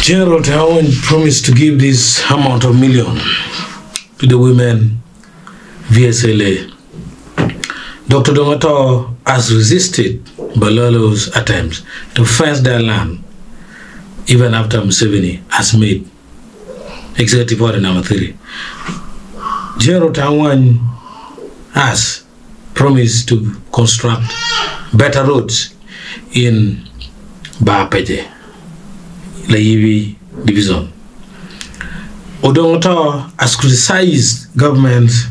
General Awany promised to give this amount of million to the women VSLA. Dr. Odonga has resisted Balolo's attempts to fence their land even after Museveni has made Executive Order number 3. General Awany has promised to construct better roads in Bapeje, Laivi Division. Odonga has criticized government's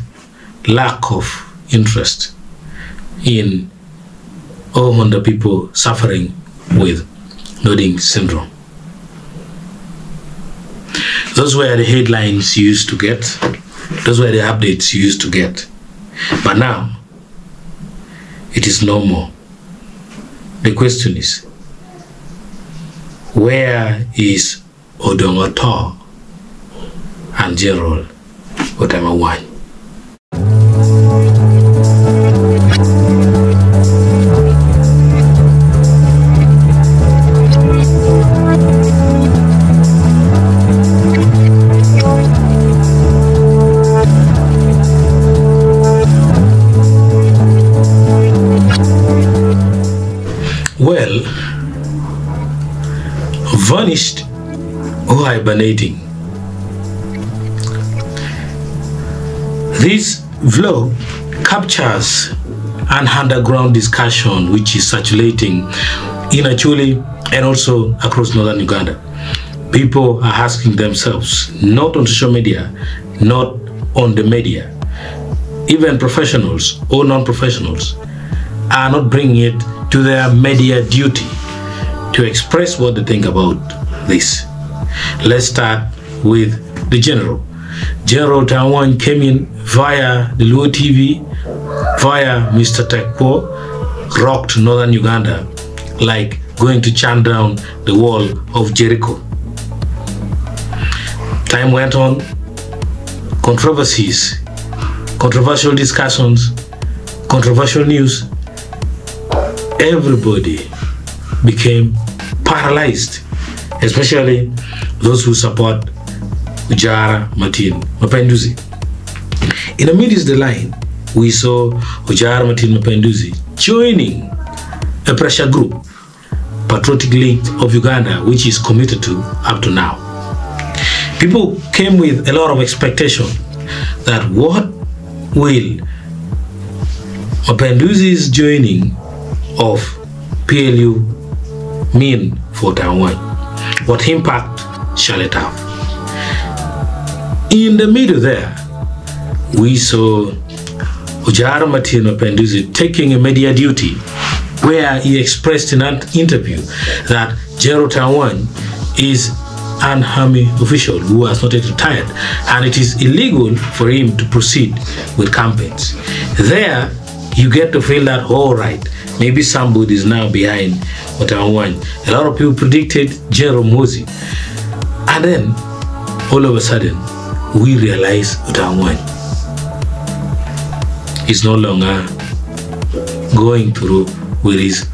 lack of interest in all the people suffering with nodding syndrome. Those were the headlines you used to get. Those were the updates you used to get. But now, it is no more. The question is, where is Odonga and General Otema? Well, vanished or hibernating. This vlog captures an underground discussion which is circulating in Acoli and also across northern Uganda. People are asking themselves, not on social media, not on the media, even professionals or non-professionals are not bringing it to their media duty to express what they think about this. Let's start with the general. General Awany came in via the Luo TV, via Mr. Tekpo, rocked northern Uganda like going to chant down the wall of Jericho. Time went on, controversies, controversial discussions, controversial news. Everybody became paralyzed, especially those who support Ujara Martin Mapenduzi. In the midst of the line, we saw Ujara Martin Mapenduzi joining a pressure group, Patriotic League of Uganda, which is committed to up to now. People came with a lot of expectation that what will Mapenduzi's joining of PLU mean for Taiwan? What impact shall it have? In the middle there, we saw Ujara Martin Mapenduzi taking a media duty where he expressed in an interview that General Awany is an army official who has not yet retired and it is illegal for him to proceed with campaigns. There, you get to feel that, all right, maybe somebody is now behind Otema. A lot of people predicted General Mozi. And then, all of a sudden, we realize Otema is no longer going through with his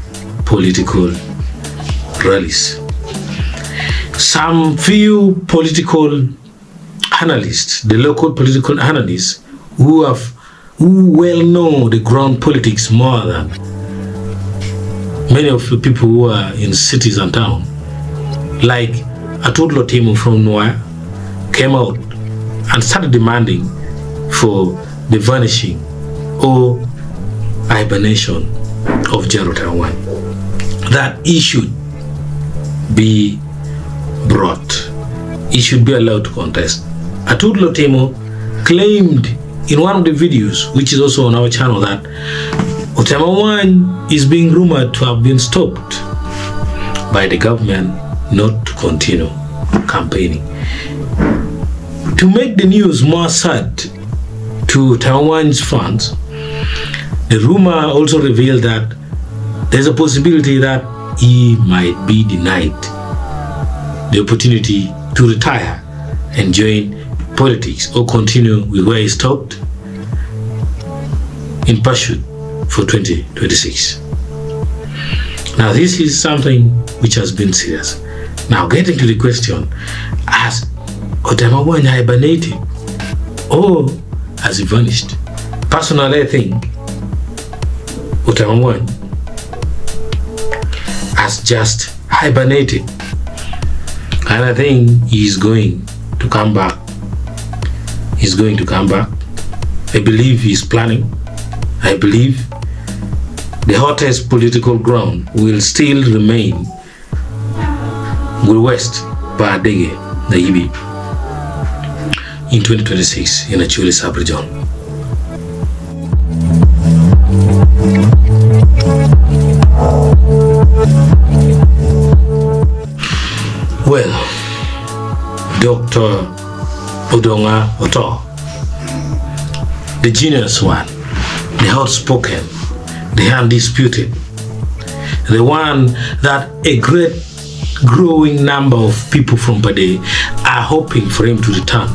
political rallies. Some few political analysts, the local political analysts, who well know the ground politics more than many of the people who are in cities and towns, like Otto from Noir, came out and started demanding for the vanishing or hibernation of General Awany, that he should be brought, he should be allowed to contest. Otto claimed in one of the videos, which is also on our channel, that Otema is being rumored to have been stopped by the government not to continue campaigning. To make the news more sad to Otema's fans, the rumor also revealed that there's a possibility that he might be denied the opportunity to retire and join politics or continue with where he stopped in pursuit for 2026. Now this is something which has been serious. Now, getting to the question, has Otema hibernated or has he vanished? Personally, I think Otema has just hibernated, and I think he's going to come back. He's going to come back. I believe he's planning. I believe the hottest political ground will still remain West Badege Naibi in 2026 in Acoli sub-region. Well, Dr. Odonga Otto, the genius one, the outspoken, the undisputed, the one that a great growing number of people from Bade are hoping for him to return.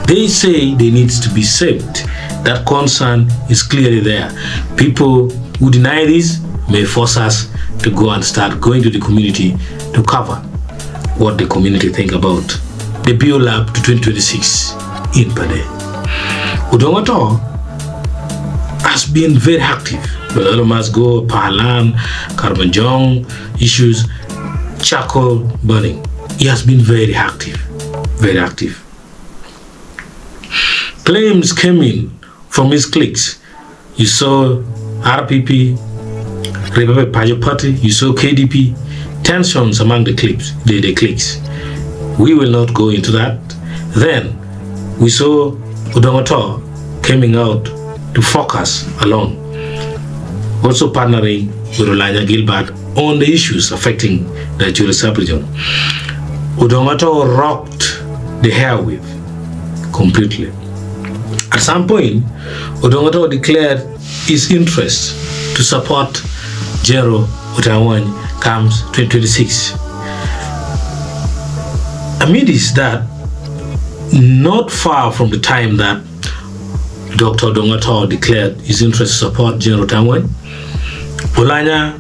They say they need to be saved. That concern is clearly there. People who deny this may force us to go and start going to the community to cover what the community think about the build-up to 2026 in Bade. Odonga has been very active. Well, must go Pahalan, Karmanjong issues, charcoal burning. He has been very active, very active. Claims came in from his cliques. You saw RPP, Republic Party, you saw KDP, tensions among the cliques, the cliques. We will not go into that. Then we saw Odonga coming out to focus alone, also partnering with Olanya Gilbert on the issues affecting the Acoli sub-region. Odonga rocked the airwave completely. At some point, Odonga declared his interest to support General Otema comes 2026. Amidst that, not far from the time that Dr. Odonga declared his interest to support General Otema, Olanya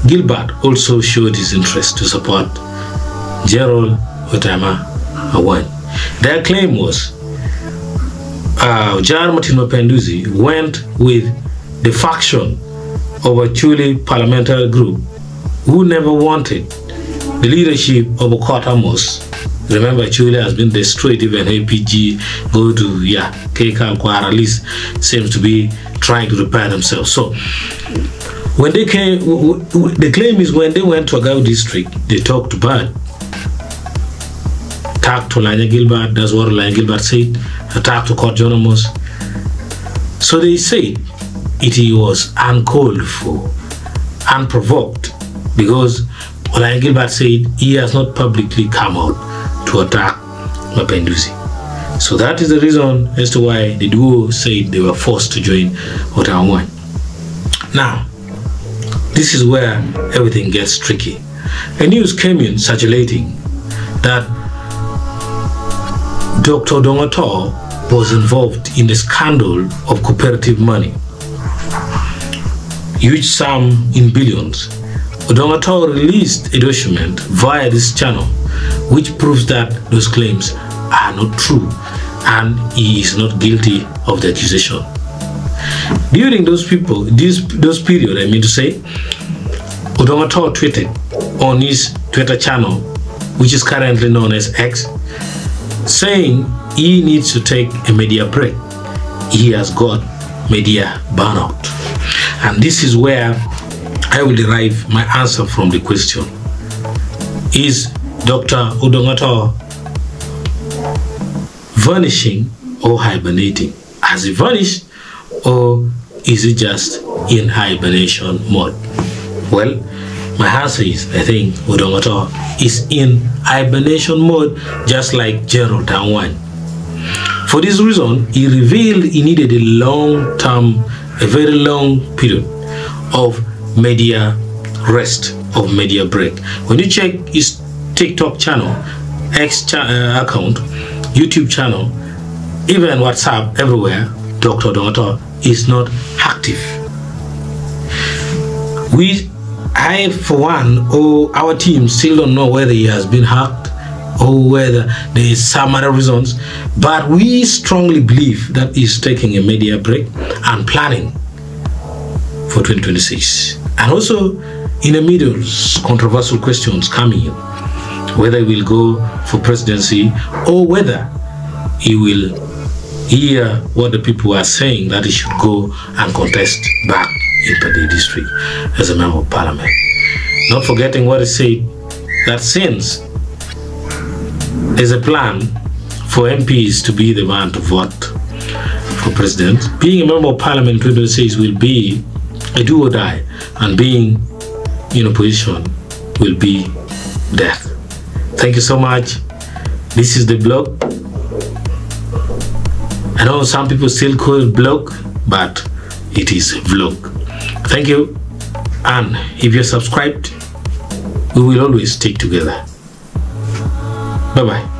Gilbert also showed his interest to support General Otema Awany. Their claim was Jar Martin Mapenduzi went with the faction of a Acoli parliamentary group who never wanted the leadership of Otto. Remember, Acoli has been destroyed. Even APG go to Keka Kwara, at least seems to be trying to repair themselves. So when they came, the claim is when they went to Agao district, they talked bad. Attack to Olanya Gilbert, that's what Olanya Gilbert said. Attack to Court Journals. So they said it was uncalled for, unprovoked, because Olanya Gilbert said he has not publicly come out to attack Mapenduzi. So that is the reason as to why the duo said they were forced to join Otema. Now, this is where everything gets tricky. A news came in circulating that Dr. Odonga was involved in the scandal of cooperative money, huge sum in billions. Odonga released a document via this channel which proves that those claims are not true and he is not guilty of the accusation. During those period, I mean to say, Odonga tweeted on his Twitter channel, which is currently known as X, saying he needs to take a media break. He has got media burnout. And this is where I will derive my answer from the question. Is Dr. Odonga vanishing or hibernating? Has he vanished or is he just in hibernation mode? Well, my answer is I think Odonga is in hibernation mode, just like General Otema. For this reason, he revealed he needed a very long period of media rest, of media break. When you check his TikTok channel, account, YouTube channel, even WhatsApp, everywhere, Dr. Odonga is not active. We I, for one, or our team still don't know whether he has been hacked or whether there is some other reasons, but we strongly believe that he's taking a media break and planning for 2026. And also, in the middle, controversial questions coming in, whether he will go for presidency or whether he will hear what the people are saying that he should go and contest back into the district as a member of parliament. Not forgetting what he said, that since there's a plan for MPs to be the man to vote for president, being a member of parliament in 2026 will be a do or die, and being in opposition will be death. Thank you so much. This is the blog. I know some people still call it blog, but it is vlog. Thank you. And if you're subscribed, we will always stick together. Bye-bye.